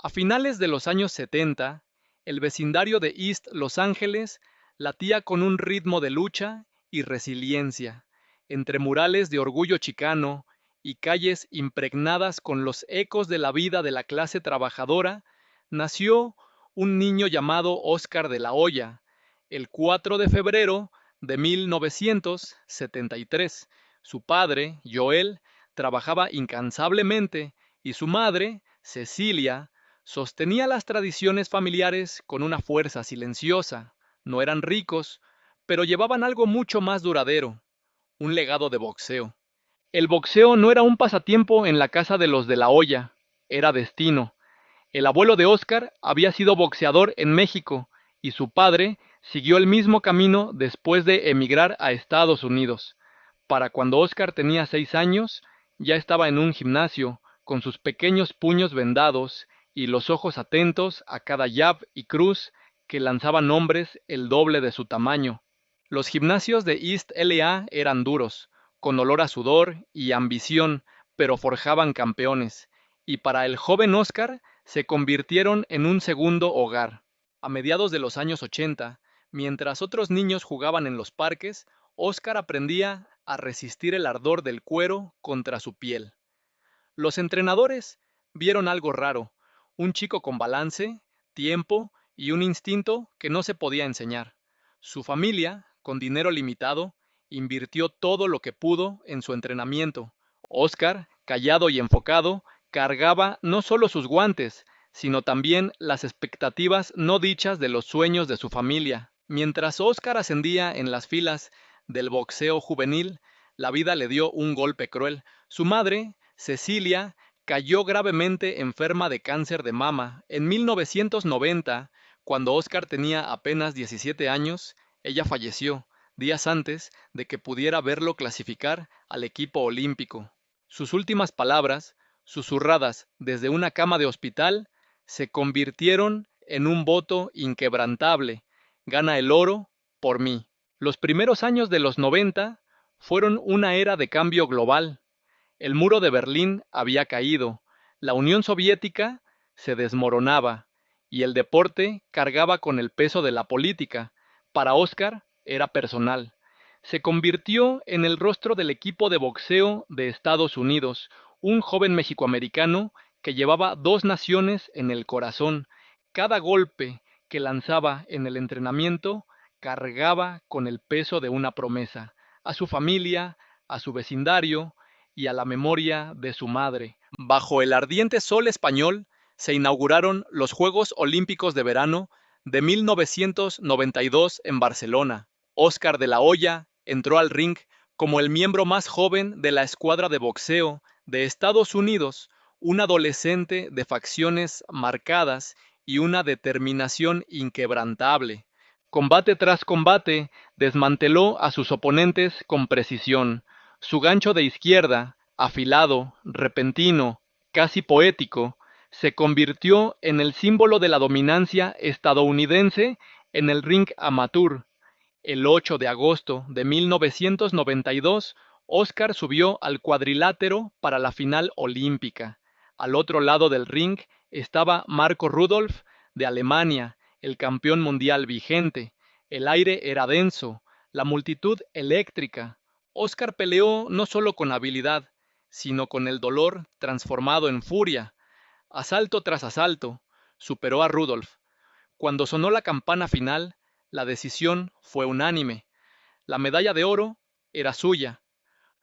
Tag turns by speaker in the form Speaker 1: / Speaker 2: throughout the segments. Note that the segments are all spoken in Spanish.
Speaker 1: A finales de los años 70, el vecindario de East Los Ángeles latía con un ritmo de lucha y resiliencia, entre murales de orgullo chicano y calles impregnadas con los ecos de la vida de la clase trabajadora, nació un niño llamado Oscar de la Hoya, el 4 de febrero de 1973. Su padre, Joel, trabajaba incansablemente y su madre, Cecilia, sostenía las tradiciones familiares con una fuerza silenciosa. No eran ricos, pero llevaban algo mucho más duradero, un legado de boxeo. El boxeo no era un pasatiempo en la casa de los de la Hoya, era destino. El abuelo de Oscar había sido boxeador en México y su padre siguió el mismo camino después de emigrar a Estados Unidos. Para cuando Oscar tenía 6 años, ya estaba en un gimnasio, con sus pequeños puños vendados y los ojos atentos a cada jab y cruz que lanzaban hombres el doble de su tamaño. Los gimnasios de East LA eran duros, con olor a sudor y ambición, pero forjaban campeones, y para el joven Oscar se convirtieron en un segundo hogar. A mediados de los años 80, mientras otros niños jugaban en los parques, Oscar aprendía a resistir el ardor del cuero contra su piel. Los entrenadores vieron algo raro, un chico con balance, tiempo y un instinto que no se podía enseñar. Su familia, con dinero limitado, invirtió todo lo que pudo en su entrenamiento. Oscar, callado y enfocado, cargaba no solo sus guantes, sino también las expectativas no dichas de los sueños de su familia. Mientras Oscar ascendía en las filas del boxeo juvenil, la vida le dio un golpe cruel. Su madre, Cecilia, cayó gravemente enferma de cáncer de mama. En 1990, cuando Oscar tenía apenas 17 años, ella falleció, días antes de que pudiera verlo clasificar al equipo olímpico. Sus últimas palabras, susurradas desde una cama de hospital, se convirtieron en un voto inquebrantable: gana el oro por mí. Los primeros años de los 90 fueron una era de cambio global. El muro de Berlín había caído, la Unión Soviética se desmoronaba y el deporte cargaba con el peso de la política. Para Oscar era personal. Se convirtió en el rostro del equipo de boxeo de Estados Unidos, un joven mexicoamericano que llevaba dos naciones en el corazón. Cada golpe que lanzaba en el entrenamiento cargaba con el peso de una promesa, a su familia, a su vecindario y a la memoria de su madre. Bajo el ardiente sol español se inauguraron los Juegos Olímpicos de Verano de 1992 en Barcelona. Oscar de la Hoya entró al ring como el miembro más joven de la escuadra de boxeo de Estados Unidos, un adolescente de facciones marcadas y una determinación inquebrantable. Combate tras combate, desmanteló a sus oponentes con precisión. Su gancho de izquierda, afilado, repentino, casi poético, se convirtió en el símbolo de la dominancia estadounidense en el ring amateur. El 8 de agosto de 1992, Oscar subió al cuadrilátero para la final olímpica. Al otro lado del ring estaba Marco Rudolph, de Alemania, el campeón mundial vigente. El aire era denso, la multitud eléctrica. Oscar peleó no solo con habilidad, sino con el dolor transformado en furia. Asalto tras asalto, superó a Rudolph. Cuando sonó la campana final, la decisión fue unánime. La medalla de oro era suya.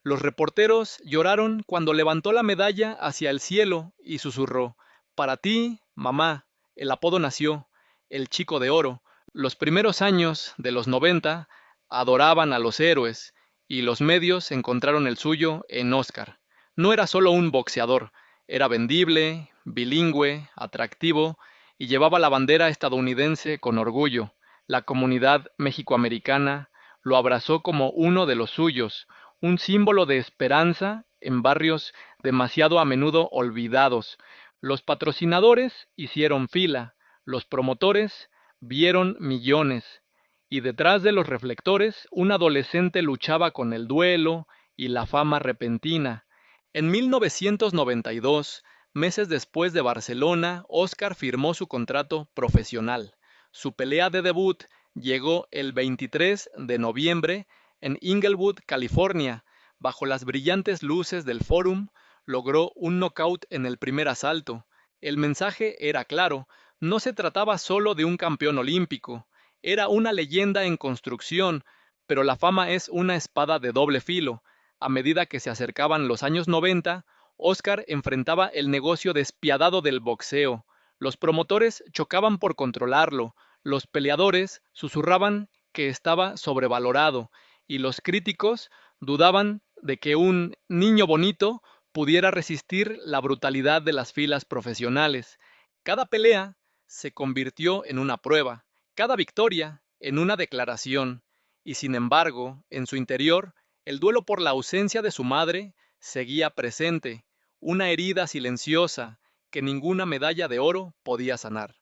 Speaker 1: Los reporteros lloraron cuando levantó la medalla hacia el cielo y susurró: «Para ti, mamá, el apodo nació, el chico de oro». Los primeros años de los 90 adoraban a los héroes y los medios encontraron el suyo en Oscar. No era solo un boxeador, era vendible, bilingüe, atractivo y llevaba la bandera estadounidense con orgullo. La comunidad mexicoamericana lo abrazó como uno de los suyos, un símbolo de esperanza en barrios demasiado a menudo olvidados. Los patrocinadores hicieron fila, los promotores vieron millones, y detrás de los reflectores un adolescente luchaba con el duelo y la fama repentina. En 1992, Meses después de Barcelona, Oscar firmó su contrato profesional. Su pelea de debut llegó el 23 de noviembre en Inglewood, California. Bajo las brillantes luces del Forum, logró un knockout en el primer asalto. El mensaje era claro, no se trataba solo de un campeón olímpico, era una leyenda en construcción, pero la fama es una espada de doble filo. A medida que se acercaban los años 90, Oscar enfrentaba el negocio despiadado del boxeo. Los promotores chocaban por controlarlo, los peleadores susurraban que estaba sobrevalorado, y los críticos dudaban de que un niño bonito pudiera resistir la brutalidad de las filas profesionales. Cada pelea se convirtió en una prueba, cada victoria en una declaración, y sin embargo, en su interior, el duelo por la ausencia de su madre seguía presente, una herida silenciosa que ninguna medalla de oro podía sanar.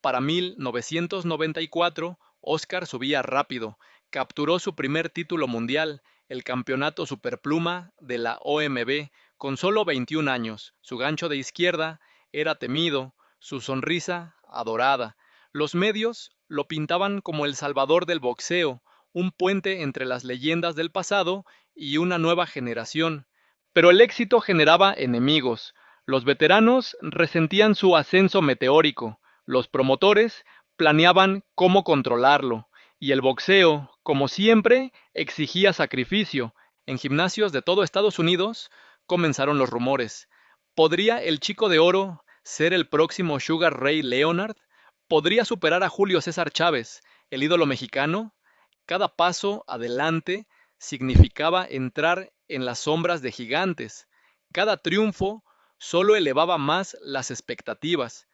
Speaker 1: Para 1994, Oscar subía rápido, capturó su primer título mundial, el campeonato superpluma de la OMB, con solo 21 años. Su gancho de izquierda era temido, su sonrisa adorada. Los medios lo pintaban como el salvador del boxeo, un puente entre las leyendas del pasado y una nueva generación. Pero el éxito generaba enemigos. Los veteranos resentían su ascenso meteórico, los promotores planeaban cómo controlarlo, y el boxeo, como siempre, exigía sacrificio. En gimnasios de todo Estados Unidos comenzaron los rumores. ¿Podría el Chico de Oro ser el próximo Sugar Ray Leonard? ¿Podría superar a Julio César Chávez, el ídolo mexicano? Cada paso adelante significaba entrar en las sombras de gigantes. Cada triunfo solo elevaba más las expectativas.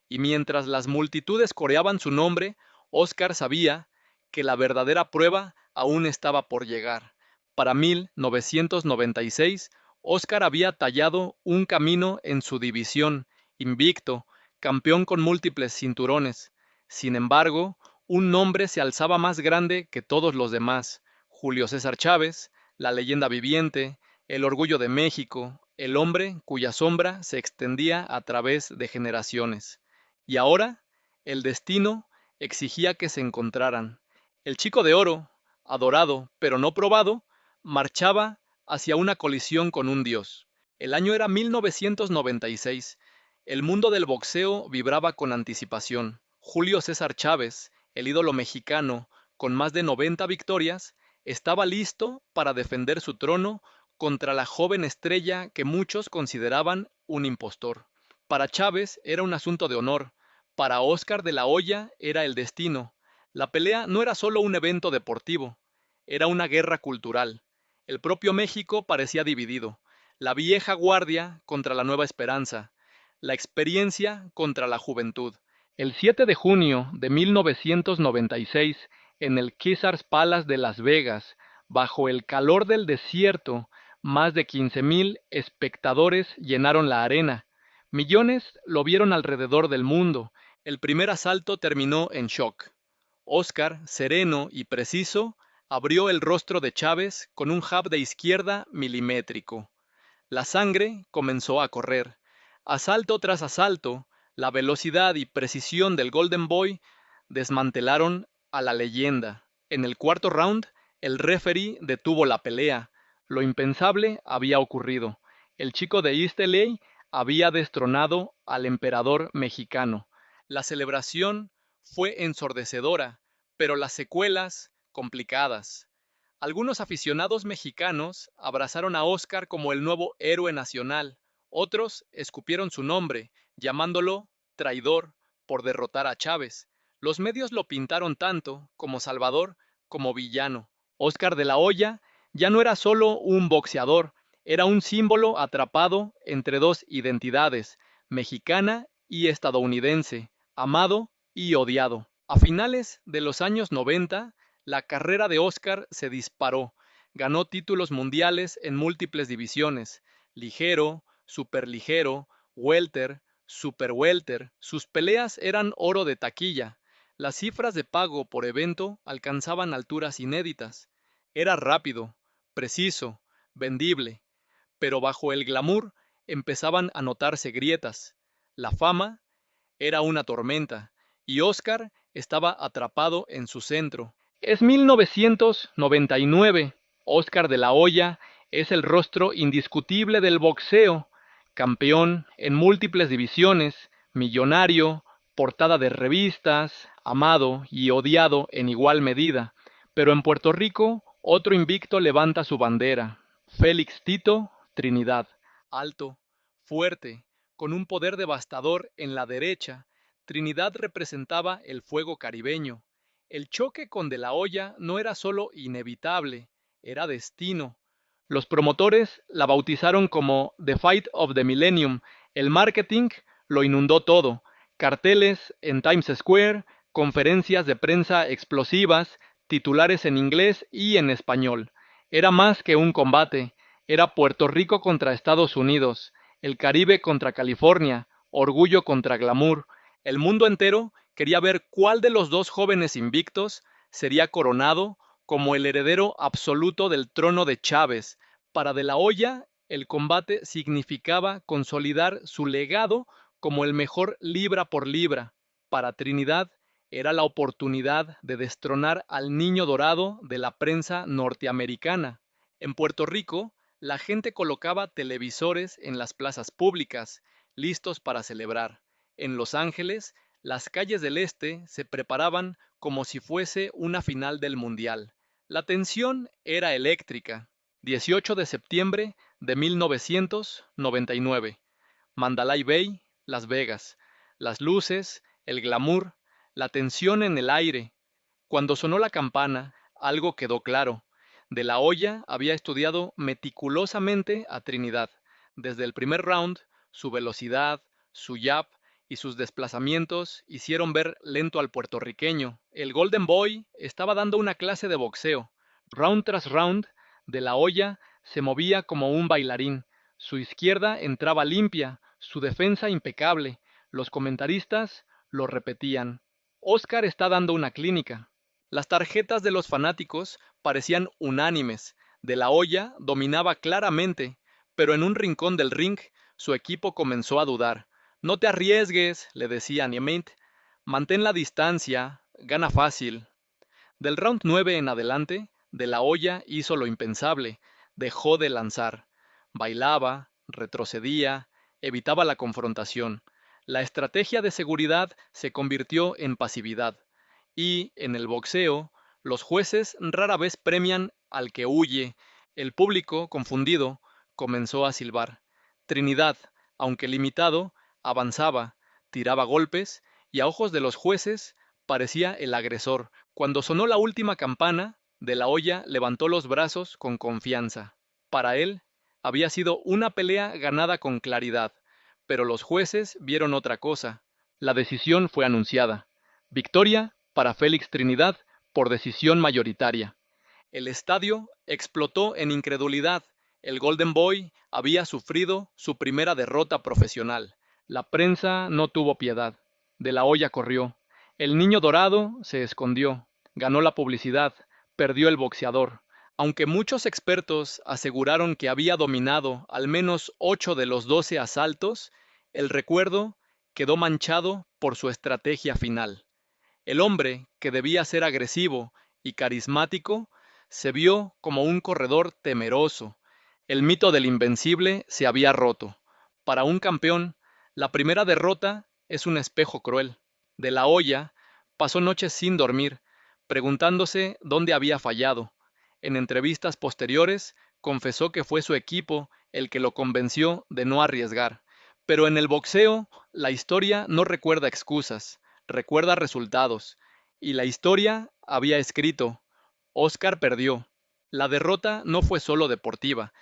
Speaker 1: Y mientras las multitudes coreaban su nombre, Oscar sabía que la verdadera prueba aún estaba por llegar. Para 1996, Oscar había tallado un camino en su división, invicto, campeón con múltiples cinturones. Sin embargo, un nombre se alzaba más grande que todos los demás: Julio César Chávez, la leyenda viviente, el orgullo de México, el hombre cuya sombra se extendía a través de generaciones. Y ahora, el destino exigía que se encontraran. El Chico de Oro, adorado pero no probado, marchaba hacia una colisión con un dios. El año era 1996. El mundo del boxeo vibraba con anticipación. Julio César Chávez, el ídolo mexicano, con más de 90 victorias, estaba listo para defender su trono contra la joven estrella que muchos consideraban un impostor. Para Chávez era un asunto de honor, para Oscar de la Hoya era el destino. La pelea no era solo un evento deportivo, era una guerra cultural. El propio México parecía dividido, la vieja guardia contra la nueva esperanza, la experiencia contra la juventud. El 7 de junio de 1996, en el Caesars Palace de Las Vegas, bajo el calor del desierto, más de 15,000 espectadores llenaron la arena. Millones lo vieron alrededor del mundo. El primer asalto terminó en shock. Oscar, sereno y preciso, abrió el rostro de Chávez con un jab de izquierda milimétrico. La sangre comenzó a correr. Asalto tras asalto, la velocidad y precisión del Golden Boy desmantelaron a la leyenda. En el cuarto round, el referee detuvo la pelea. Lo impensable había ocurrido. El chico de East LA había destronado al emperador mexicano. La celebración fue ensordecedora, pero las secuelas complicadas. Algunos aficionados mexicanos abrazaron a Oscar como el nuevo héroe nacional. Otros escupieron su nombre, llamándolo traidor por derrotar a Chávez. Los medios lo pintaron tanto como salvador como villano. Oscar de la Hoya ya no era solo un boxeador, era un símbolo atrapado entre dos identidades, mexicana y estadounidense, amado y odiado. A finales de los años 90, la carrera de Oscar se disparó. Ganó títulos mundiales en múltiples divisiones: ligero, superligero, welter, super welter. Sus peleas eran oro de taquilla. Las cifras de pago por evento alcanzaban alturas inéditas. Era rápido, preciso, vendible, pero bajo el glamour empezaban a notarse grietas. La fama era una tormenta, y Oscar estaba atrapado en su centro. Es 1999. Oscar de la Hoya es el rostro indiscutible del boxeo, campeón en múltiples divisiones, millonario, portada de revistas, amado y odiado en igual medida. Pero en Puerto Rico, otro invicto levanta su bandera. Félix Tito Trinidad, alto, fuerte, con un poder devastador en la derecha. Trinidad representaba el fuego caribeño. El choque con De la Hoya no era solo inevitable, era destino. Los promotores la bautizaron como The Fight of the Millennium. El marketing lo inundó todo. Carteles en Times Square, conferencias de prensa explosivas, titulares en inglés y en español. Era más que un combate, era Puerto Rico contra Estados Unidos, el Caribe contra California, orgullo contra glamour. El mundo entero quería ver cuál de los dos jóvenes invictos sería coronado como el heredero absoluto del trono de Chávez. Para De la Hoya, el combate significaba consolidar su legado como el mejor libra por libra. Para Trinidad, era la oportunidad de destronar al niño dorado de la prensa norteamericana. En Puerto Rico, la gente colocaba televisores en las plazas públicas, listos para celebrar. En Los Ángeles, las calles del este se preparaban como si fuese una final del Mundial. La tensión era eléctrica. 18 de septiembre de 1999. Mandalay Bay, Las Vegas. Las luces, el glamour, la tensión en el aire. Cuando sonó la campana, algo quedó claro. De la Hoya había estudiado meticulosamente a Trinidad. Desde el primer round, su velocidad, su jab y sus desplazamientos hicieron ver lento al puertorriqueño. El Golden Boy estaba dando una clase de boxeo. Round tras round, De la Hoya se movía como un bailarín. Su izquierda entraba limpia, su defensa impecable. Los comentaristas lo repetían. Oscar está dando una clínica. Las tarjetas de los fanáticos parecían unánimes. De la Hoya dominaba claramente, pero en un rincón del ring su equipo comenzó a dudar. No te arriesgues, le decía Niemate. Mantén la distancia, gana fácil. Del round 9 en adelante, De la Hoya hizo lo impensable. Dejó de lanzar. Bailaba, retrocedía, evitaba la confrontación. La estrategia de seguridad se convirtió en pasividad. Y, en el boxeo, los jueces rara vez premian al que huye. El público, confundido, comenzó a silbar. Trinidad, aunque limitado, avanzaba, tiraba golpes y a ojos de los jueces parecía el agresor. Cuando sonó la última campana, De la Hoya levantó los brazos con confianza. Para él, había sido una pelea ganada con claridad, pero los jueces vieron otra cosa. La decisión fue anunciada. Victoria para Félix Trinidad por decisión mayoritaria. El estadio explotó en incredulidad. El Golden Boy había sufrido su primera derrota profesional. La prensa no tuvo piedad. De la Hoya corrió. El niño dorado se escondió. Ganó la publicidad. Perdió el boxeador. Aunque muchos expertos aseguraron que había dominado al menos 8 de los 12 asaltos, el recuerdo quedó manchado por su estrategia final. El hombre, que debía ser agresivo y carismático, se vio como un corredor temeroso. El mito del invencible se había roto. Para un campeón, la primera derrota es un espejo cruel. De la Hoya pasó noches sin dormir, preguntándose dónde había fallado. En entrevistas posteriores, confesó que fue su equipo el que lo convenció de no arriesgar. Pero en el boxeo, la historia no recuerda excusas, recuerda resultados. Y la historia había escrito: Oscar perdió. La derrota no fue solo deportiva.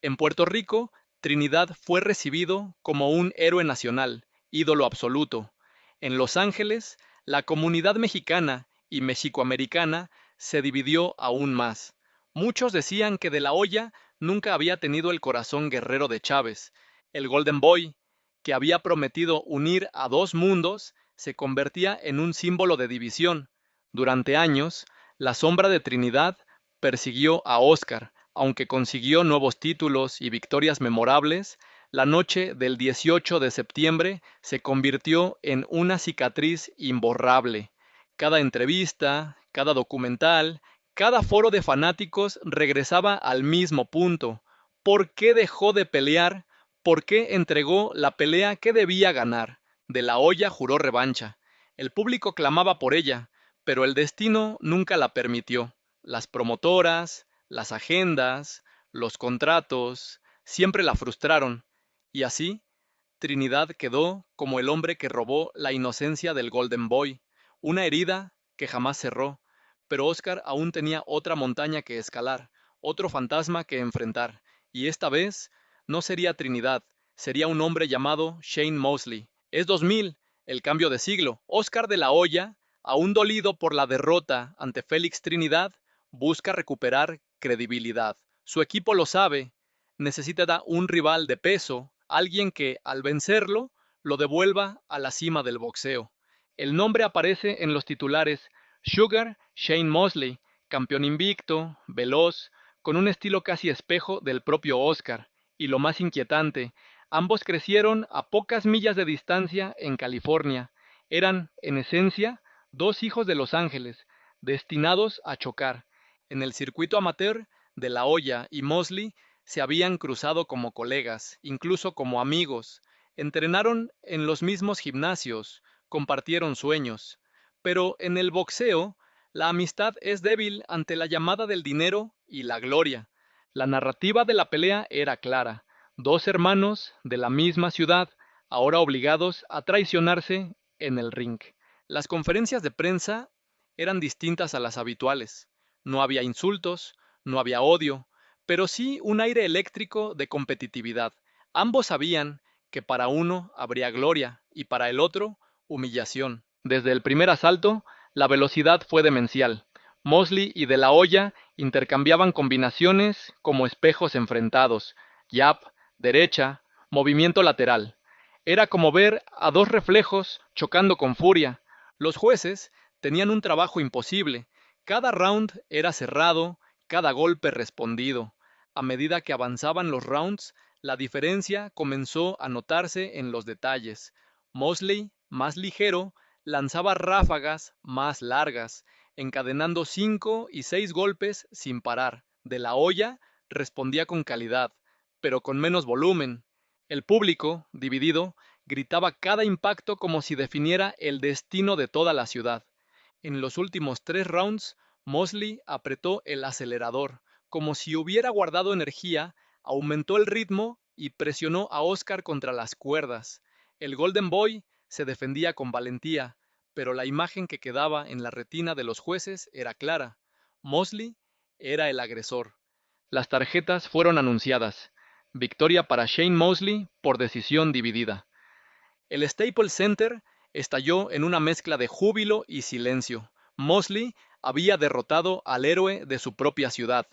Speaker 1: En Puerto Rico, Trinidad fue recibido como un héroe nacional, ídolo absoluto. En Los Ángeles, la comunidad mexicana y mexicoamericana se dividió aún más. Muchos decían que De la Hoya nunca había tenido el corazón guerrero de Chávez. El Golden Boy, que había prometido unir a dos mundos, se convertía en un símbolo de división. Durante años, la sombra de Trinidad persiguió a Oscar. Aunque consiguió nuevos títulos y victorias memorables, La noche del 18 de septiembre se convirtió en una cicatriz imborrable. Cada entrevista, cada documental, cada foro de fanáticos regresaba al mismo punto. ¿Por qué dejó de pelear? ¿Por qué entregó la pelea que debía ganar? De la Hoya juró revancha. El público clamaba por ella, pero el destino nunca la permitió. Las promotoras, las agendas, los contratos, siempre la frustraron. Y así, Trinidad quedó como el hombre que robó la inocencia del Golden Boy, una herida que jamás cerró, pero Oscar aún tenía otra montaña que escalar, otro fantasma que enfrentar, y esta vez no sería Trinidad, sería un hombre llamado Shane Mosley. Es 2000, el cambio de siglo. Oscar de la Hoya, aún dolido por la derrota ante Félix Trinidad, busca recuperar credibilidad. Su equipo lo sabe, necesita un rival de peso, alguien que, al vencerlo, lo devuelva a la cima del boxeo. El nombre aparece en los titulares: Sugar Shane Mosley, campeón invicto, veloz, con un estilo casi espejo del propio Oscar. Y lo más inquietante, ambos crecieron a pocas millas de distancia en California. Eran, en esencia, dos hijos de Los Ángeles, destinados a chocar. En el circuito amateur, De La Hoya y Mosley se habían cruzado como colegas, incluso como amigos. Entrenaron en los mismos gimnasios, compartieron sueños. Pero en el boxeo, la amistad es débil ante la llamada del dinero y la gloria. La narrativa de la pelea era clara: dos hermanos de la misma ciudad, ahora obligados a traicionarse en el ring. Las conferencias de prensa eran distintas a las habituales. No había insultos, no había odio, pero sí un aire eléctrico de competitividad. Ambos sabían que para uno habría gloria y para el otro humillación. Desde el primer asalto, la velocidad fue demencial. Mosley y De La Hoya intercambiaban combinaciones como espejos enfrentados: jab, derecha, movimiento lateral. Era como ver a dos reflejos chocando con furia. Los jueces tenían un trabajo imposible. Cada round era cerrado, cada golpe respondido. A medida que avanzaban los rounds, la diferencia comenzó a notarse en los detalles. Mosley, más ligero, lanzaba ráfagas más largas, encadenando 5 y 6 golpes sin parar. De La Hoya respondía con calidad, pero con menos volumen. El público, dividido, gritaba cada impacto como si definiera el destino de toda la ciudad. En los últimos 3 rounds, Mosley apretó el acelerador, como si hubiera guardado energía, aumentó el ritmo y presionó a Oscar contra las cuerdas. El Golden Boy se defendía con valentía, pero la imagen que quedaba en la retina de los jueces era clara: Mosley era el agresor. Las tarjetas fueron anunciadas: victoria para Shane Mosley por decisión dividida. El Staples Center estalló en una mezcla de júbilo y silencio. Mosley había derrotado al héroe de su propia ciudad.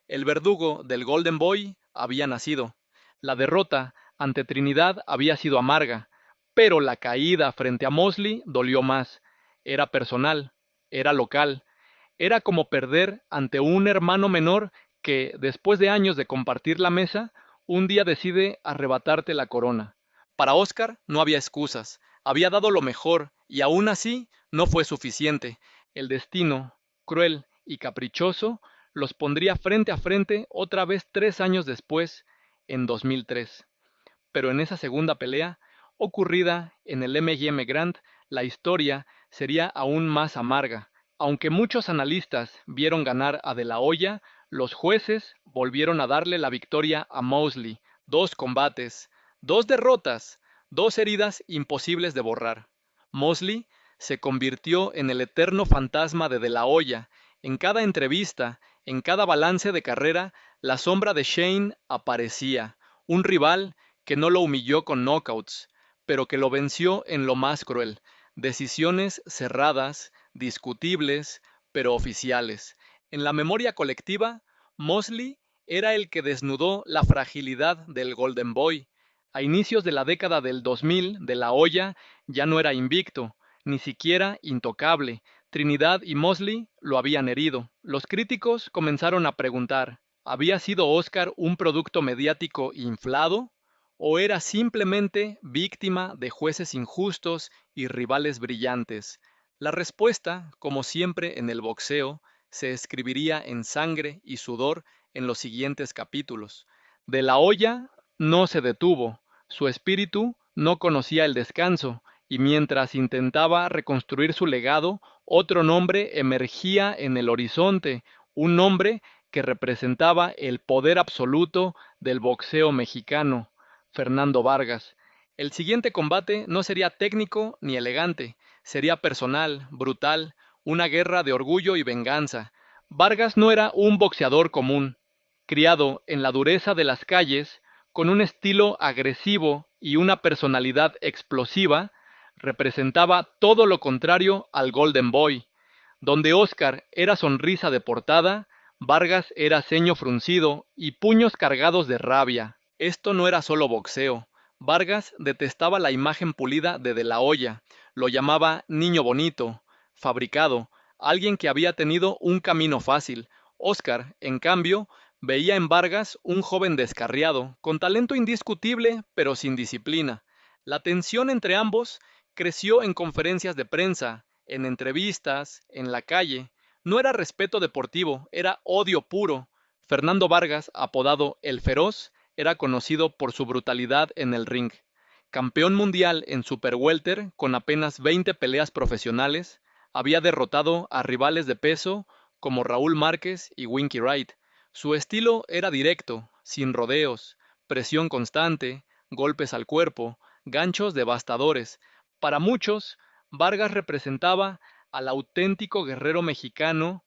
Speaker 1: El verdugo del Golden Boy había nacido. La derrota ante Trinidad había sido amarga, pero la caída frente a Mosley dolió más. Era personal, era local, era como perder ante un hermano menor que, después de años de compartir la mesa, un día decide arrebatarte la corona. Para Oscar no había excusas, había dado lo mejor y aún así no fue suficiente. El destino, cruel y caprichoso, los pondría frente a frente otra vez 3 años después, en 2003. Pero en esa segunda pelea, ocurrida en el M&M Grand, la historia sería aún más amarga. Aunque muchos analistas vieron ganar a De La Hoya, los jueces volvieron a darle la victoria a Mosley. 2 combates, 2 derrotas, 2 heridas imposibles de borrar. Mosley se convirtió en el eterno fantasma de La Hoya. En cada entrevista, en cada balance de carrera, la sombra de Shane aparecía. Un rival que no lo humilló con knockouts, pero que lo venció en lo más cruel: decisiones cerradas, discutibles, pero oficiales. En la memoria colectiva, Mosley era el que desnudó la fragilidad del Golden Boy. A inicios de la década del 2000, De La Hoya ya no era invicto, ni siquiera intocable. Trinidad y Mosley lo habían herido. Los críticos comenzaron a preguntar: ¿había sido Oscar un producto mediático inflado? o era simplemente víctima de jueces injustos y rivales brillantes? La respuesta, como siempre en el boxeo, se escribiría en sangre y sudor en los siguientes capítulos. De la Hoya no se detuvo, su espíritu no conocía el descanso, y mientras intentaba reconstruir su legado, otro nombre emergía en el horizonte, un nombre que representaba el poder absoluto del boxeo mexicano, Fernando Vargas. El siguiente combate no sería técnico ni elegante, sería personal, brutal, una guerra de orgullo y venganza. Vargas no era un boxeador común, criado en la dureza de las calles, con un estilo agresivo y una personalidad explosiva, representaba todo lo contrario al Golden Boy. Donde Oscar era sonrisa de portada, Vargas era ceño fruncido y puños cargados de rabia. Esto no era solo boxeo. Vargas detestaba la imagen pulida de la Hoya, lo llamaba niño bonito, fabricado, alguien que había tenido un camino fácil. Oscar, en cambio, veía en Vargas un joven descarriado, con talento indiscutible, pero sin disciplina. La tensión entre ambos creció en conferencias de prensa, en entrevistas, en la calle. No era respeto deportivo, era odio puro. Fernando Vargas, apodado El Feroz, era conocido por su brutalidad en el ring. Campeón mundial en Super Welter con apenas 20 peleas profesionales, había derrotado a rivales de peso como Raúl Márquez y Winky Wright. Su estilo era directo, sin rodeos, presión constante, golpes al cuerpo, ganchos devastadores. Para muchos, Vargas representaba al auténtico guerrero mexicano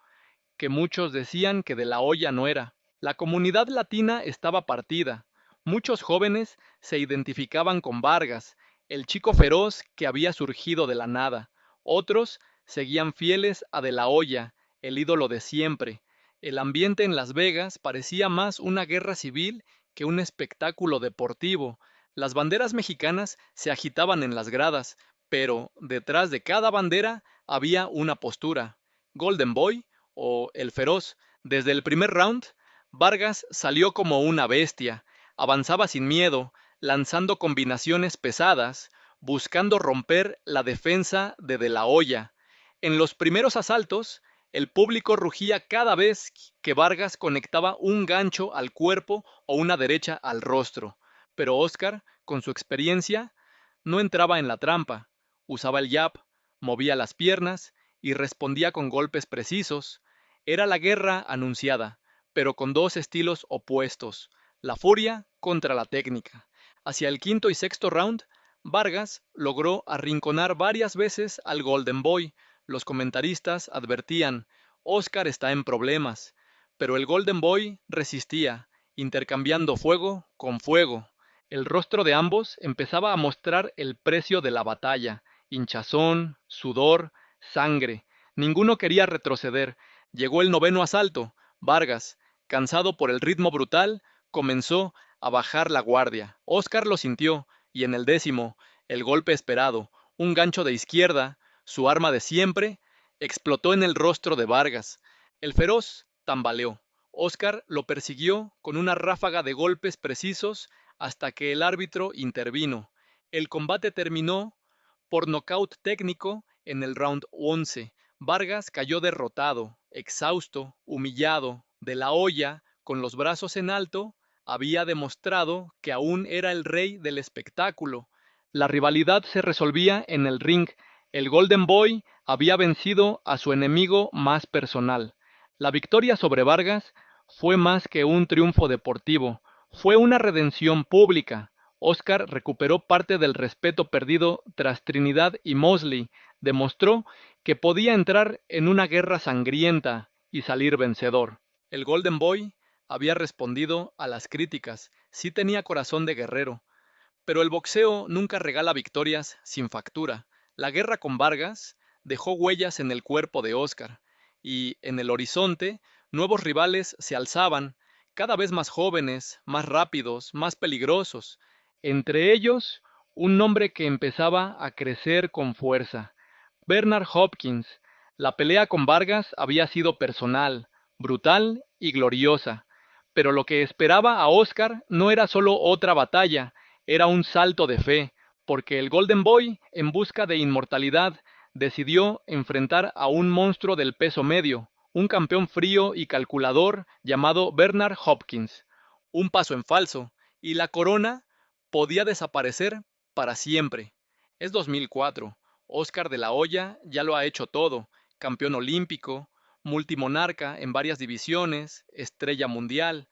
Speaker 1: que muchos decían que de la Hoya no era. La comunidad latina estaba partida. Muchos jóvenes se identificaban con Vargas, el chico feroz que había surgido de la nada. Otros seguían fieles a De la Hoya, el ídolo de siempre. El ambiente en Las Vegas parecía más una guerra civil que un espectáculo deportivo. Las banderas mexicanas se agitaban en las gradas, pero detrás de cada bandera había una postura. Golden Boy o El Feroz. Desde el primer round, Vargas salió como una bestia, avanzaba sin miedo, lanzando combinaciones pesadas, buscando romper la defensa de la Hoya. En los primeros asaltos, el público rugía cada vez que Vargas conectaba un gancho al cuerpo o una derecha al rostro, pero Oscar, con su experiencia, no entraba en la trampa, usaba el jab, movía las piernas y respondía con golpes precisos. Era la guerra anunciada, pero con dos estilos opuestos, la furia contra la técnica. Hacia el quinto y sexto round, Vargas logró arrinconar varias veces al Golden Boy. Los comentaristas advertían, Oscar está en problemas, pero el Golden Boy resistía, intercambiando fuego con fuego. El rostro de ambos empezaba a mostrar el precio de la batalla, hinchazón, sudor, sangre. Ninguno quería retroceder. Llegó el noveno asalto. Vargas, cansado por el ritmo brutal, comenzó a bajar la guardia. Oscar lo sintió, y en el décimo, el golpe esperado, un gancho de izquierda, su arma de siempre, explotó en el rostro de Vargas. El feroz tambaleó. Oscar lo persiguió con una ráfaga de golpes precisos hasta que el árbitro intervino. El combate terminó por nocaut técnico en el round 11. Vargas cayó derrotado, exhausto, humillado. De la Hoya, con los brazos en alto, había demostrado que aún era el rey del espectáculo. La rivalidad se resolvía en el ring. El Golden Boy había vencido a su enemigo más personal. La victoria sobre Vargas fue más que un triunfo deportivo, fue una redención pública. Oscar recuperó parte del respeto perdido tras Trinidad y Mosley, demostró que podía entrar en una guerra sangrienta y salir vencedor. El Golden Boy había respondido a las críticas, sí tenía corazón de guerrero, pero el boxeo nunca regala victorias sin factura. La guerra con Vargas dejó huellas en el cuerpo de Oscar, y en el horizonte nuevos rivales se alzaban, cada vez más jóvenes, más rápidos, más peligrosos. Entre ellos, un nombre que empezaba a crecer con fuerza, Bernard Hopkins. La pelea con Vargas había sido personal, brutal y gloriosa, pero lo que esperaba a Oscar no era solo otra batalla, Era un salto de fe, porque el Golden Boy, en busca de inmortalidad, decidió enfrentar a un monstruo del peso medio, un campeón frío y calculador llamado Bernard Hopkins. Un paso en falso, y la corona podía desaparecer para siempre. Es 2004. Oscar de la Hoya ya lo ha hecho todo: campeón olímpico, multimonarca en varias divisiones, estrella mundial.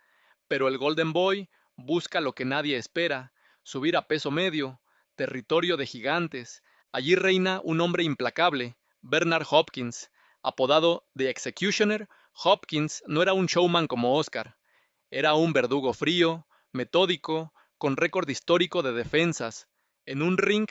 Speaker 1: Pero el Golden Boy busca lo que nadie espera: subir a peso medio, territorio de gigantes. Allí reina un hombre implacable, Bernard Hopkins. Apodado The Executioner, Hopkins no era un showman como Oscar. Era un verdugo frío, metódico, con récord histórico de defensas. En un ring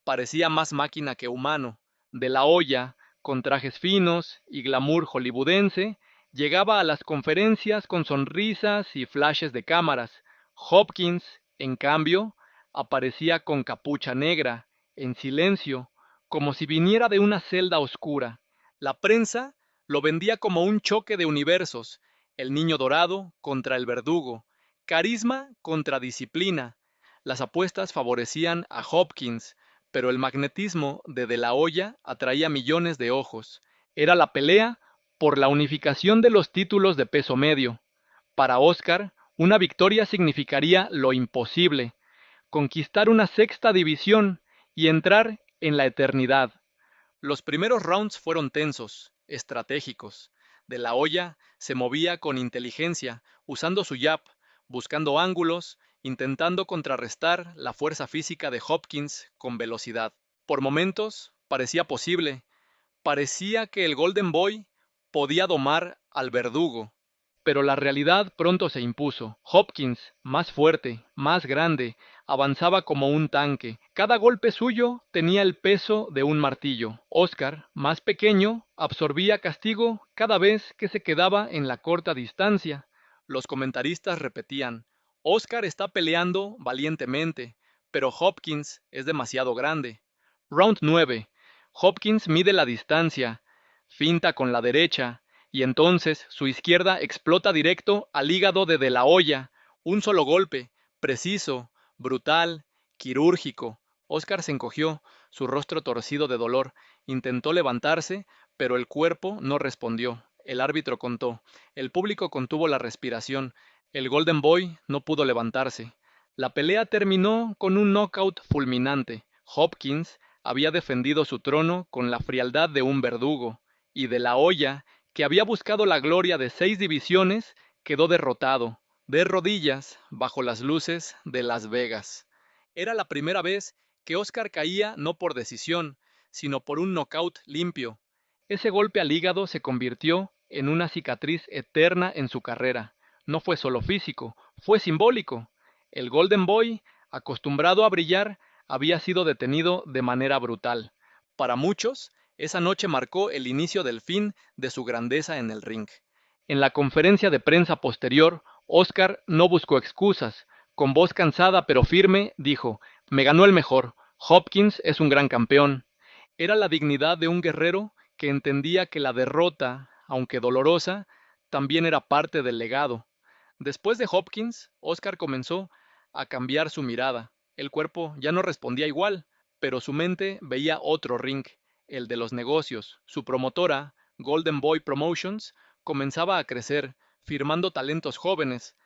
Speaker 1: parecía más máquina que humano. De la Hoya, con trajes finos y glamour hollywoodense, llegaba a las conferencias con sonrisas y flashes de cámaras. Hopkins, en cambio, aparecía con capucha negra, en silencio, como si viniera de una celda oscura. La prensa lo vendía como un choque de universos: el niño dorado contra el verdugo, carisma contra disciplina. Las apuestas favorecían a Hopkins, pero el magnetismo de la Hoya atraía millones de ojos. Era la pelea por la unificación de los títulos de peso medio. Para Oscar, una victoria significaría lo imposible: conquistar una sexta división y entrar en la eternidad. Los primeros rounds fueron tensos, estratégicos. De la Hoya se movía con inteligencia, usando su jab, buscando ángulos, intentando contrarrestar la fuerza física de Hopkins con velocidad. Por momentos parecía posible, parecía que el Golden Boy podía domar al verdugo. Pero la realidad pronto se impuso. Hopkins, más fuerte, más grande, avanzaba como un tanque. Cada golpe suyo tenía el peso de un martillo. Oscar, más pequeño, absorbía castigo cada vez que se quedaba en la corta distancia. Los comentaristas repetían: Oscar está peleando valientemente, pero Hopkins es demasiado grande. Round 9. Hopkins mide la distancia, finta con la derecha, y entonces su izquierda explota directo al hígado de la Hoya. Un solo golpe, preciso, brutal, quirúrgico. Oscar se encogió, su rostro torcido de dolor. Intentó levantarse, pero el cuerpo no respondió. El árbitro contó. El público contuvo la respiración. El Golden Boy no pudo levantarse. La pelea terminó con un knockout fulminante. Hopkins había defendido su trono con la frialdad de un verdugo, y de la Hoya, que había buscado la gloria de 6 divisiones, quedó derrotado, de rodillas, bajo las luces de Las Vegas. Era la primera vez que Oscar caía no por decisión, sino por un knockout limpio. Ese golpe al hígado se convirtió en una cicatriz eterna en su carrera. No fue solo físico, fue simbólico. El Golden Boy, acostumbrado a brillar, había sido detenido de manera brutal. Para muchos, esa noche marcó el inicio del fin de su grandeza en el ring. En la conferencia de prensa posterior, Oscar no buscó excusas. Con voz cansada pero firme, dijo: Me ganó el mejor. Hopkins es un gran campeón. Era la dignidad de un guerrero que entendía que la derrota, aunque dolorosa, también era parte del legado. Después de Hopkins, Oscar comenzó a cambiar su mirada. El cuerpo ya no respondía igual, pero su mente veía otro ring, el de los negocios. Su promotora, Golden Boy Promotions, comenzaba a crecer, firmando talentos jóvenes.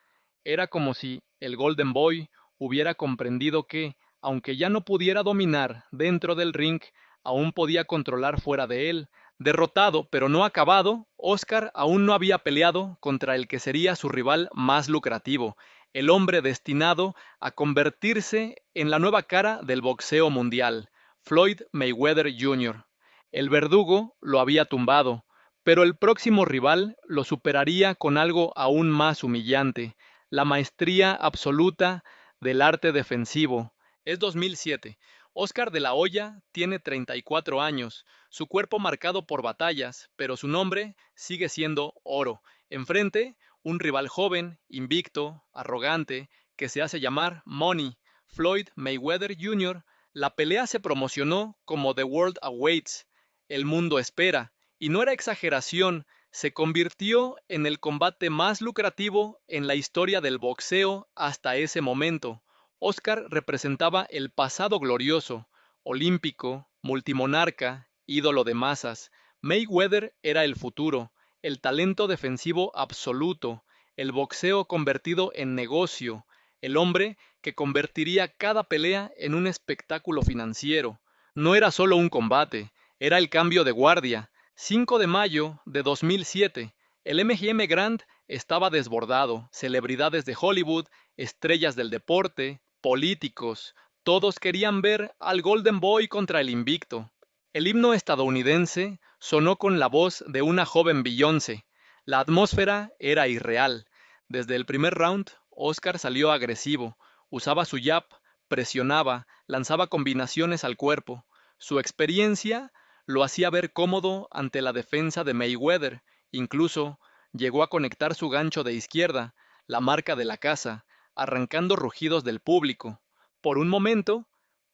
Speaker 1: Era como si el Golden Boy hubiera comprendido que, aunque ya no pudiera dominar dentro del ring, aún podía controlar fuera de él. Derrotado pero no acabado, Oscar aún no había peleado contra el que sería su rival más lucrativo, el hombre destinado a convertirse en la nueva cara del boxeo mundial, Floyd Mayweather Jr. El verdugo lo había tumbado, pero el próximo rival lo superaría con algo aún más humillante: la maestría absoluta del arte defensivo. Es 2007. Oscar de la Hoya tiene 34 años, su cuerpo marcado por batallas, pero su nombre sigue siendo oro. Enfrente, un rival joven, invicto, arrogante, que se hace llamar Money, Floyd Mayweather Jr. La pelea se promocionó como The World Awaits, el mundo espera, y no era exageración: se convirtió en el combate más lucrativo en la historia del boxeo hasta ese momento. Oscar representaba el pasado glorioso, olímpico, multimonarca, ídolo de masas. Mayweather era el futuro, el talento defensivo absoluto, el boxeo convertido en negocio, el hombre que convertiría cada pelea en un espectáculo financiero. No era solo un combate, era el cambio de guardia. 5 de mayo de 2007, el MGM Grand estaba desbordado. Celebridades de Hollywood, estrellas del deporte, políticos, todos querían ver al Golden Boy contra el invicto. El himno estadounidense sonó con la voz de una joven Beyoncé. La atmósfera era irreal. Desde el primer round, Oscar salió agresivo, usaba su jab, presionaba, lanzaba combinaciones al cuerpo. Su experiencia lo hacía ver cómodo ante la defensa de Mayweather. Incluso llegó a conectar su gancho de izquierda, la marca de la casa, arrancando rugidos del público. Por un momento,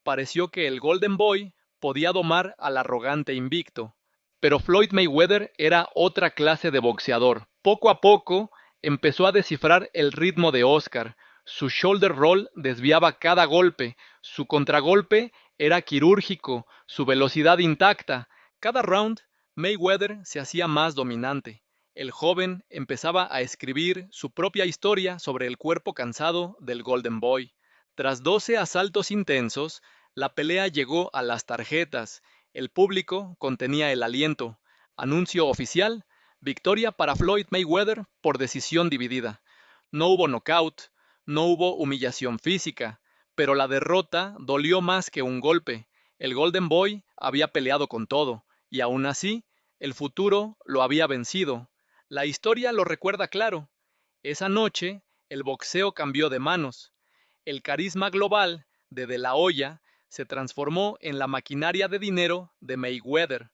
Speaker 1: pareció que el Golden Boy podía domar al arrogante invicto. Pero Floyd Mayweather era otra clase de boxeador. Poco a poco empezó a descifrar el ritmo de Oscar. Su shoulder roll desviaba cada golpe, su contragolpe era quirúrgico, su velocidad intacta. Cada round, Mayweather se hacía más dominante. El joven empezaba a escribir su propia historia sobre el cuerpo cansado del Golden Boy. Tras 12 asaltos intensos, la pelea llegó a las tarjetas. El público contenía el aliento. Anuncio oficial: victoria para Floyd Mayweather por decisión dividida. No hubo knockout, no hubo humillación física, pero la derrota dolió más que un golpe. El Golden Boy había peleado con todo, y aún así, el futuro lo había vencido. La historia lo recuerda claro. Esa noche, el boxeo cambió de manos. El carisma global de la Hoya se transformó en la maquinaria de dinero de Mayweather.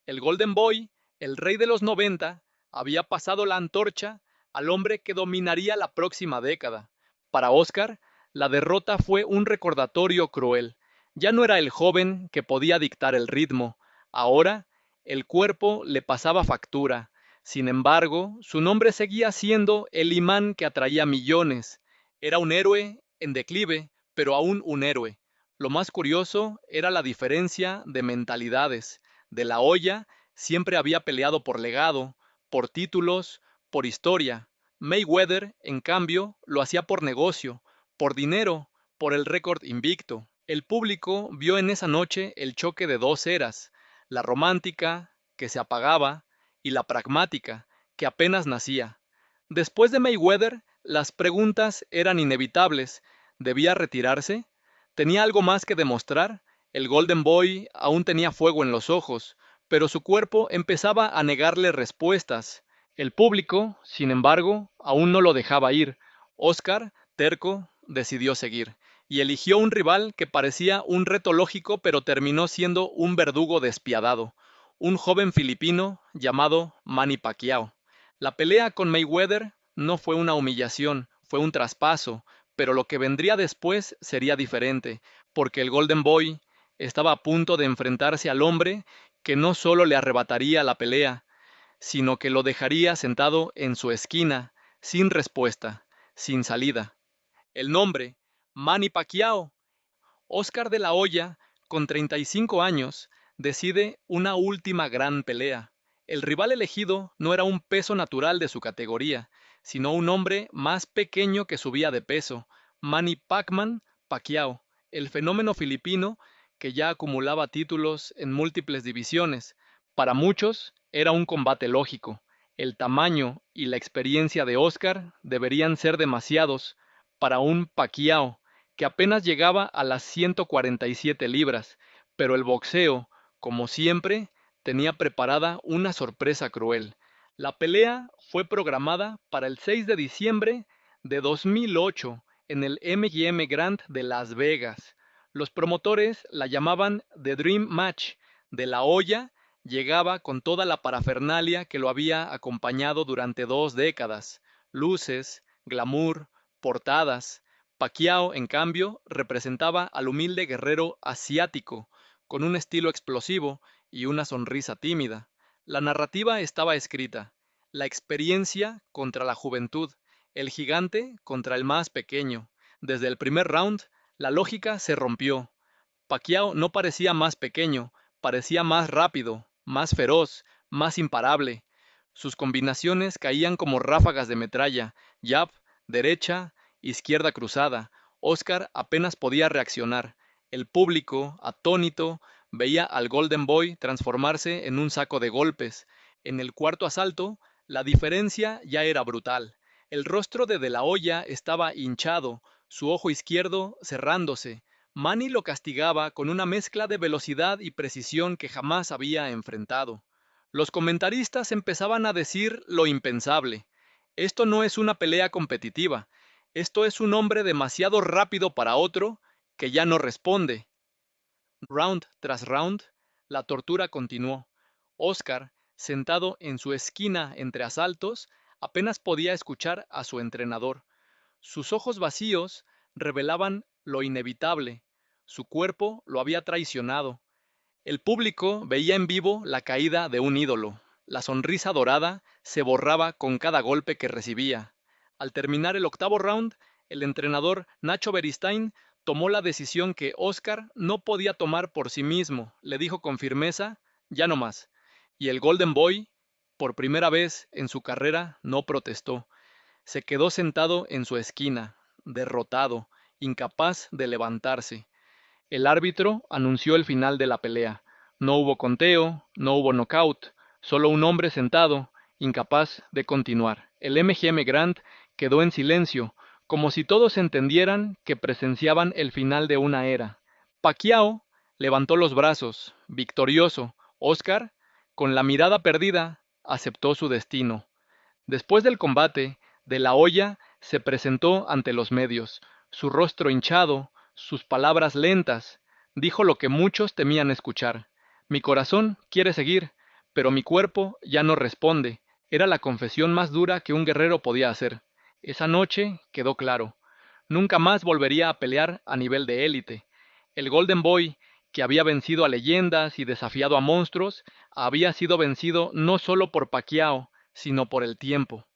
Speaker 1: El Golden Boy, el rey de los 90, había pasado la antorcha al hombre que dominaría la próxima década. Para Oscar, la derrota fue un recordatorio cruel. Ya no era el joven que podía dictar el ritmo. Ahora, el cuerpo le pasaba factura. Sin embargo, su nombre seguía siendo el imán que atraía millones. Era un héroe en declive, pero aún un héroe. Lo más curioso era la diferencia de mentalidades. De la Hoya siempre había peleado por legado, por títulos, por historia. Mayweather, en cambio, lo hacía por negocio, por dinero, por el récord invicto. El público vio en esa noche el choque de dos eras, la romántica, que se apagaba, y la pragmática, que apenas nacía. Después de Mayweather, las preguntas eran inevitables. ¿Debía retirarse? ¿Tenía algo más que demostrar? El Golden Boy aún tenía fuego en los ojos, pero su cuerpo empezaba a negarle respuestas. El público, sin embargo, aún no lo dejaba ir. Oscar, terco, decidió seguir, y eligió un rival que parecía un reto lógico, pero terminó siendo un verdugo despiadado, un joven filipino llamado Manny Pacquiao. La pelea con Mayweather no fue una humillación, fue un traspaso, pero lo que vendría después sería diferente, porque el Golden Boy estaba a punto de enfrentarse al hombre que no solo le arrebataría la pelea, sino que lo dejaría sentado en su esquina, sin respuesta, sin salida. El nombre: Manny Pacquiao. Oscar de la Hoya, con 35 años, decide una última gran pelea. El rival elegido no era un peso natural de su categoría, sino un hombre más pequeño que subía de peso, Manny Pacman Pacquiao, el fenómeno filipino que ya acumulaba títulos en múltiples divisiones. Para muchos era un combate lógico. El tamaño y la experiencia de Oscar deberían ser demasiados para un Pacquiao que apenas llegaba a las 147 libras, pero el boxeo, como siempre, tenía preparada una sorpresa cruel. La pelea fue programada para el 6 de diciembre de 2008 en el MGM Grand de Las Vegas. Los promotores la llamaban The Dream Match. De la Hoya llegaba con toda la parafernalia que lo había acompañado durante 2 décadas: luces, glamour, portadas. Pacquiao, en cambio, representaba al humilde guerrero asiático, con un estilo explosivo y una sonrisa tímida. La narrativa estaba escrita: la experiencia contra la juventud, el gigante contra el más pequeño. Desde el primer round, la lógica se rompió. Pacquiao no parecía más pequeño, parecía más rápido, más feroz, más imparable. Sus combinaciones caían como ráfagas de metralla, jab, derecha, izquierda cruzada. Oscar apenas podía reaccionar. El público, atónito, veía al Golden Boy transformarse en un saco de golpes. En el cuarto asalto, la diferencia ya era brutal. El rostro de la Hoya estaba hinchado, su ojo izquierdo cerrándose. Manny lo castigaba con una mezcla de velocidad y precisión que jamás había enfrentado. Los comentaristas empezaban a decir lo impensable. Esto no es una pelea competitiva. Esto es un hombre demasiado rápido para otro que ya no responde. Round tras round, la tortura continuó. Oscar, sentado en su esquina entre asaltos, apenas podía escuchar a su entrenador. Sus ojos vacíos revelaban lo inevitable. Su cuerpo lo había traicionado. El público veía en vivo la caída de un ídolo. La sonrisa dorada se borraba con cada golpe que recibía. Al terminar el octavo round, el entrenador Nacho Beristain tomó la decisión que Oscar no podía tomar por sí mismo. Le dijo con firmeza, ya no más. Y el Golden Boy, por primera vez en su carrera, no protestó. Se quedó sentado en su esquina, derrotado, incapaz de levantarse. El árbitro anunció el final de la pelea. No hubo conteo, no hubo knockout, solo un hombre sentado, incapaz de continuar. El MGM Grand quedó en silencio, como si todos entendieran que presenciaban el final de una era. Pacquiao levantó los brazos, victorioso. Oscar, con la mirada perdida, aceptó su destino. Después del combate, De la Hoya se presentó ante los medios, su rostro hinchado, sus palabras lentas. Dijo lo que muchos temían escuchar. Mi corazón quiere seguir, pero mi cuerpo ya no responde. Era la confesión más dura que un guerrero podía hacer. Esa noche quedó claro. Nunca más volvería a pelear a nivel de élite. El Golden Boy, que había vencido a leyendas y desafiado a monstruos, había sido vencido no solo por Pacquiao, sino por el tiempo.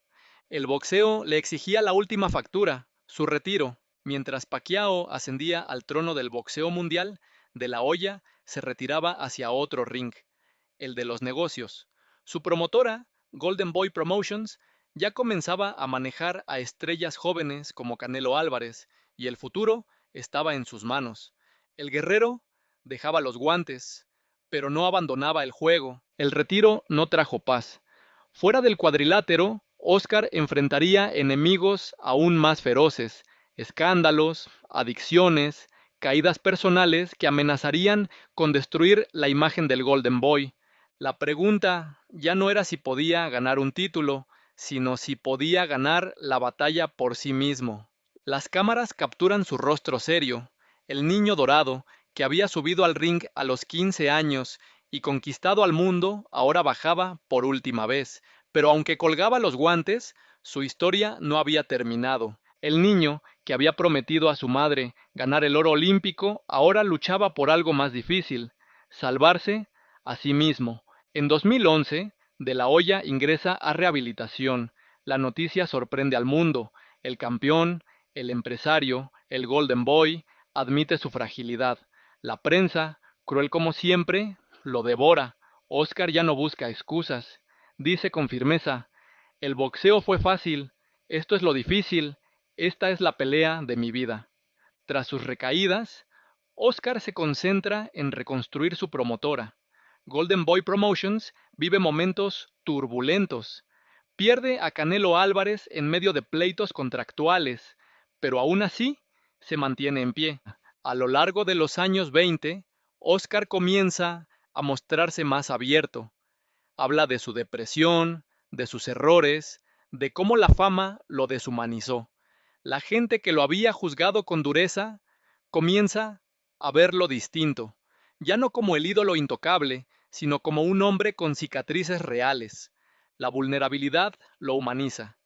Speaker 1: El boxeo le exigía la última factura, su retiro. Mientras Pacquiao ascendía al trono del boxeo mundial, De la Hoya se retiraba hacia otro ring, el de los negocios. Su promotora, Golden Boy Promotions, ya comenzaba a manejar a estrellas jóvenes como Canelo Álvarez, y el futuro estaba en sus manos. El guerrero dejaba los guantes, pero no abandonaba el juego. El retiro no trajo paz. Fuera del cuadrilátero, Oscar enfrentaría enemigos aún más feroces, escándalos, adicciones, caídas personales que amenazarían con destruir la imagen del Golden Boy. La pregunta ya no era si podía ganar un título, sino si podía ganar la batalla por sí mismo. Las cámaras capturan su rostro serio, el niño dorado, que había subido al ring a los 15 años y conquistado al mundo, ahora bajaba por última vez. Pero aunque colgaba los guantes, su historia no había terminado. El niño, que había prometido a su madre ganar el oro olímpico, ahora luchaba por algo más difícil, salvarse a sí mismo. En 2011, De la Hoya ingresa a rehabilitación. La noticia sorprende al mundo. El campeón, el empresario, el Golden Boy, admite su fragilidad. La prensa, cruel como siempre, lo devora. Oscar ya no busca excusas. Dice con firmeza, el boxeo fue fácil, esto es lo difícil, esta es la pelea de mi vida. Tras sus recaídas, Oscar se concentra en reconstruir su promotora. Golden Boy Promotions vive momentos turbulentos. Pierde a Canelo Álvarez en medio de pleitos contractuales, pero aún así se mantiene en pie. A lo largo de los años 20, Oscar comienza a mostrarse más abierto. Habla de su depresión, de sus errores, de cómo la fama lo deshumanizó. La gente que lo había juzgado con dureza comienza a verlo distinto, ya no como el ídolo intocable, sino como un hombre con cicatrices reales. La vulnerabilidad lo humaniza.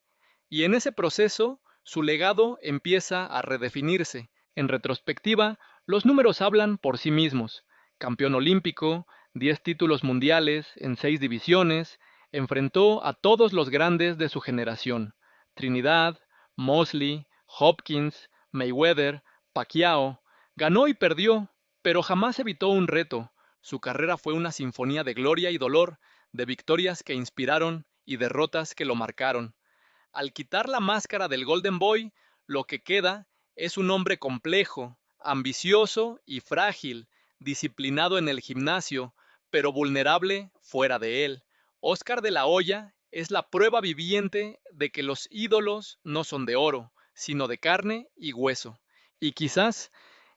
Speaker 1: Y en ese proceso, su legado empieza a redefinirse. En retrospectiva, los números hablan por sí mismos. Campeón olímpico, 10 títulos mundiales en 6 divisiones, enfrentó a todos los grandes de su generación. Trinidad, Mosley, Hopkins, Mayweather, Pacquiao, ganó y perdió, pero jamás evitó un reto. Su carrera fue una sinfonía de gloria y dolor, de victorias que inspiraron y derrotas que lo marcaron. Al quitar la máscara del Golden Boy, lo que queda es un hombre complejo, ambicioso y frágil, disciplinado en el gimnasio, pero vulnerable fuera de él. Oscar de la Hoya es la prueba viviente de que los ídolos no son de oro, sino de carne y hueso. Y quizás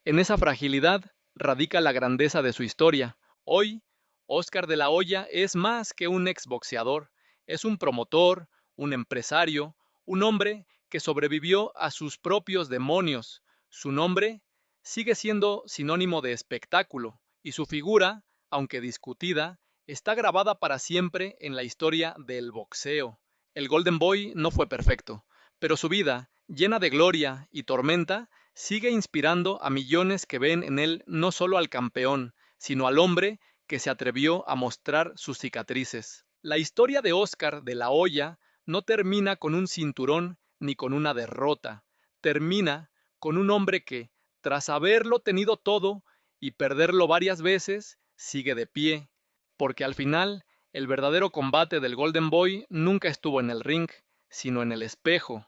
Speaker 1: en esa fragilidad radica la grandeza de su historia. Hoy, Oscar de la Hoya es más que un exboxeador, es un promotor, un empresario, un hombre que sobrevivió a sus propios demonios. Su nombre sigue siendo sinónimo de espectáculo y su figura, aunque discutida, está grabada para siempre en la historia del boxeo. El Golden Boy no fue perfecto, pero su vida, llena de gloria y tormenta, sigue inspirando a millones que ven en él no solo al campeón, sino al hombre que se atrevió a mostrar sus cicatrices. La historia de Oscar de la Hoya no termina con un cinturón ni con una derrota, termina con un hombre que, tras haberlo tenido todo y perderlo varias veces, sigue de pie, porque al final el verdadero combate del Golden Boy nunca estuvo en el ring, sino en el espejo.